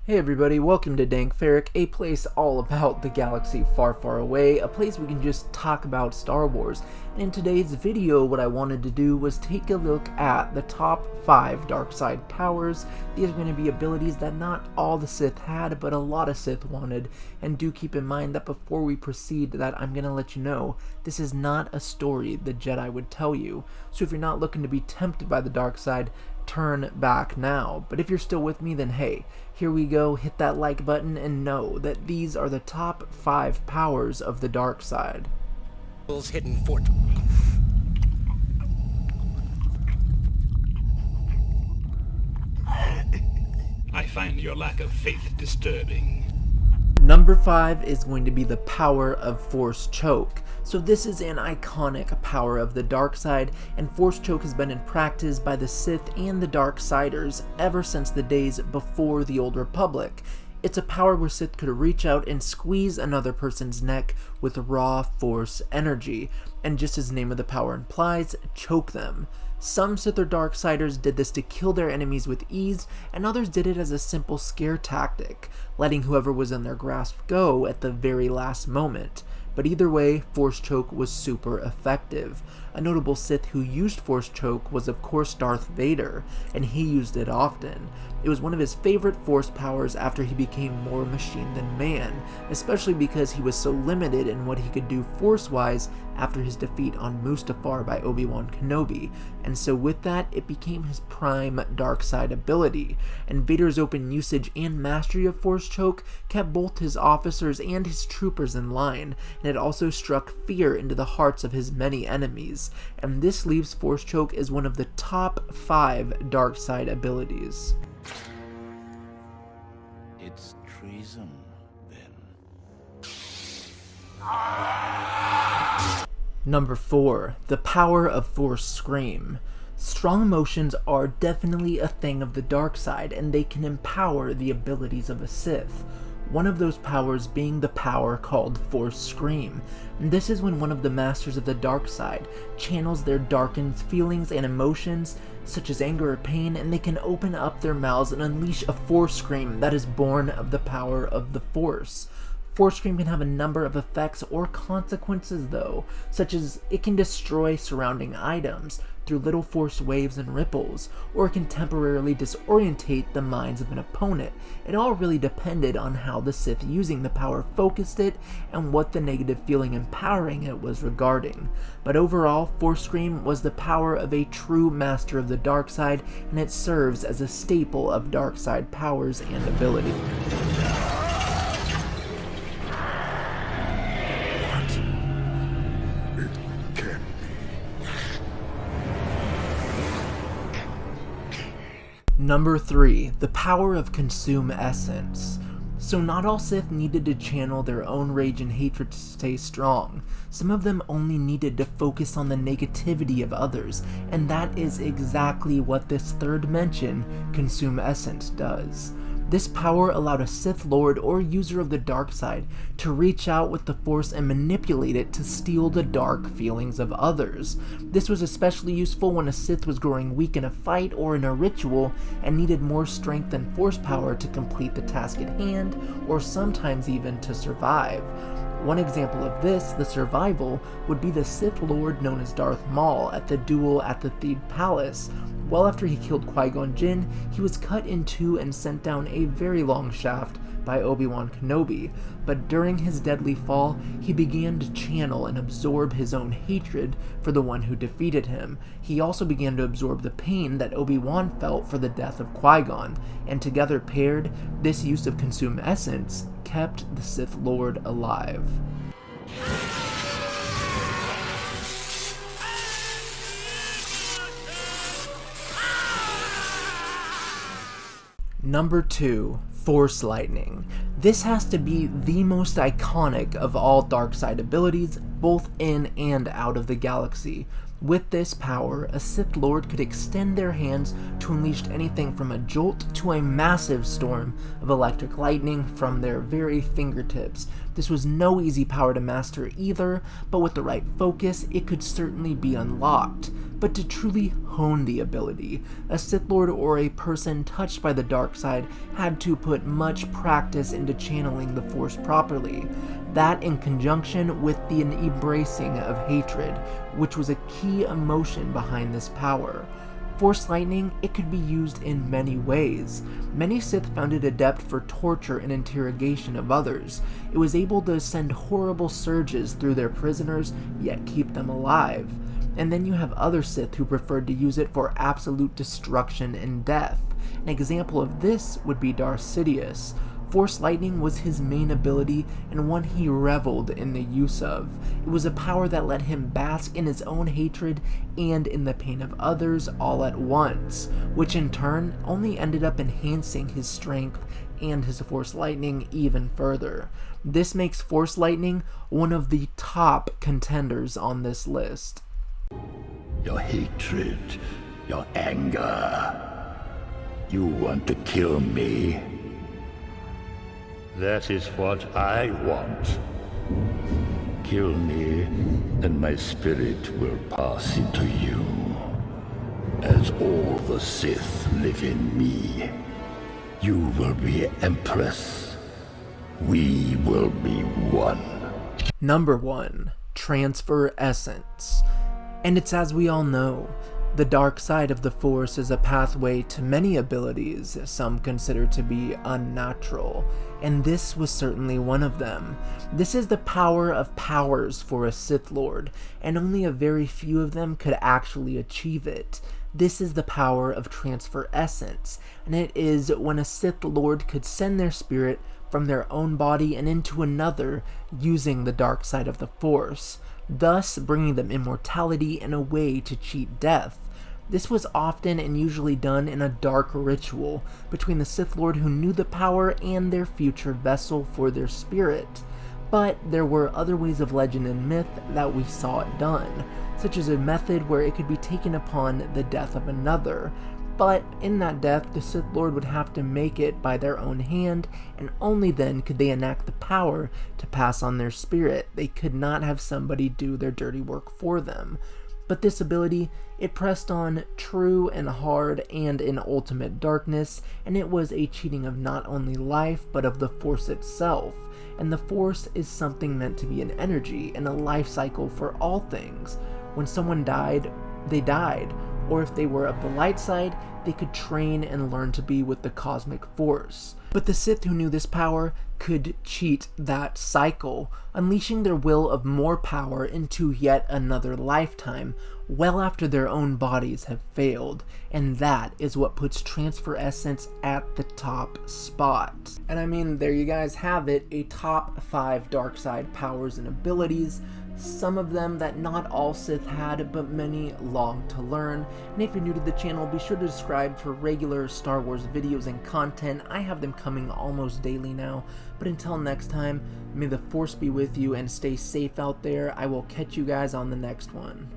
Hey everybody, welcome to Dank Ferric, a place all about the galaxy far, far away, a place we can just talk about Star Wars. And in today's video, what I wanted to do was take a look at the top 5 dark side powers. These are going to be abilities that not all the Sith had, but a lot of Sith wanted. And do keep in mind that before we proceed that I'm going to let you know, this is not a story the Jedi would tell you. So if you're not looking to be tempted by the dark side, turn back now. But if you're still with me, then hey, here we go, hit that like button and know that these are the top 5 powers of the dark side. Hidden fort. I find your lack of faith disturbing. Number 5 is going to be the power of Force Choke. So this is an iconic power of the dark side, and Force Choke has been in practice by the Sith and the Darksiders ever since the days before the Old Republic. It's a power where Sith could reach out and squeeze another person's neck with raw Force energy, and just as the name of the power implies, choke them. Some Sith or Darksiders did this to kill their enemies with ease, and others did it as a simple scare tactic, letting whoever was in their grasp go at the very last moment. But either way, Force Choke was super effective. A notable Sith who used Force Choke was of course Darth Vader, and he used it often. It was one of his favorite Force powers after he became more machine than man, especially because he was so limited in what he could do Force-wise after his defeat on Mustafar by Obi-Wan Kenobi, and so with that, it became his prime dark side ability, and Vader's open usage and mastery of Force Choke kept both his officers and his troopers in line, and it also struck fear into the hearts of his many enemies, and this leaves Force Choke as one of the top 5 dark side abilities. It's treason, then. Number 4, the power of Force Scream. Strong emotions are definitely a thing of the dark side, and they can empower the abilities of a Sith. One of those powers being the power called Force Scream. And this is when one of the masters of the dark side channels their darkened feelings and emotions, such as anger or pain, and they can open up their mouths and unleash a Force Scream that is born of the power of the Force. Force Scream can have a number of effects or consequences though, such as it can destroy surrounding items through little force waves and ripples, or it can temporarily disorientate the minds of an opponent. It all really depended on how the Sith using the power focused it and what the negative feeling empowering it was regarding. But overall, Force Scream was the power of a true master of the dark side, and it serves as a staple of dark side powers and abilities. Number 3, the power of Consume Essence. So not all Sith needed to channel their own rage and hatred to stay strong. Some of them only needed to focus on the negativity of others, and that is exactly what this third mention, Consume Essence, does. This power allowed a Sith Lord or user of the dark side to reach out with the Force and manipulate it to steal the dark feelings of others. This was especially useful when a Sith was growing weak in a fight or in a ritual and needed more strength and Force power to complete the task at hand, or sometimes even to survive. One example of this, the survival, would be the Sith Lord known as Darth Maul at the duel at the Theed Palace. Well after he killed Qui-Gon Jinn, he was cut in two and sent down a very long shaft by Obi-Wan Kenobi, but during his deadly fall, he began to channel and absorb his own hatred for the one who defeated him. He also began to absorb the pain that Obi-Wan felt for the death of Qui-Gon, and together paired, this use of Consume Essence kept the Sith Lord alive. Number 2, Force Lightning. This has to be the most iconic of all dark side abilities, both in and out of the galaxy. With this power, a Sith Lord could extend their hands to unleash anything from a jolt to a massive storm of electric lightning from their very fingertips. This was no easy power to master either, but with the right focus, it could certainly be unlocked. But to truly hone the ability, a Sith Lord or a person touched by the dark side had to put much practice into channeling the Force properly. That in conjunction with the embracing of hatred, which was a key emotion behind this power. Force lightning, it could be used in many ways. Many Sith found it adept for torture and interrogation of others. It was able to send horrible surges through their prisoners, yet keep them alive. And then you have other Sith who preferred to use it for absolute destruction and death. An example of this would be Darth Sidious. Force lightning was his main ability and one he reveled in the use of. It was a power that let him bask in his own hatred and in the pain of others all at once, which in turn only ended up enhancing his strength and his Force lightning even further. This makes Force lightning one of the top contenders on this list. Your hatred, your anger. You want to kill me? That is what I want. Kill me, and my spirit will pass into you. As all the Sith live in me, you will be Empress. We will be one. Number 1. Transfer Essence. And it's as we all know, the dark side of the Force is a pathway to many abilities some consider to be unnatural, and this was certainly one of them. This is the power of powers for a Sith Lord, and only a very few of them could actually achieve it. This is the power of Transfer Essence, and it is when a Sith Lord could send their spirit from their own body and into another using the dark side of the Force, thus bringing them immortality and a way to cheat death. This was often and usually done in a dark ritual between the Sith Lord who knew the power and their future vessel for their spirit. But there were other ways of legend and myth that we saw it done, such as a method where it could be taken upon the death of another. But in that death, the Sith Lord would have to make it by their own hand, and only then could they enact the power to pass on their spirit. They could not have somebody do their dirty work for them. But this ability, it pressed on true and hard and in ultimate darkness, and it was a cheating of not only life, but of the Force itself. And the Force is something meant to be an energy and a life cycle for all things. When someone died, they died. Or if they were of the light side, they could train and learn to be with the cosmic force. But the Sith who knew this power could cheat that cycle, unleashing their will of more power into yet another lifetime, well after their own bodies have failed, and that is what puts Transfer Essence at the top spot. And I mean, there you guys have it, a top 5 dark side powers and abilities. Some of them that not all Sith had, but many long to learn. And if you're new to the channel, be sure to subscribe for regular Star Wars videos and content. I have them coming almost daily now. But until next time, may the Force be with you and stay safe out there. I will catch you guys on the next one.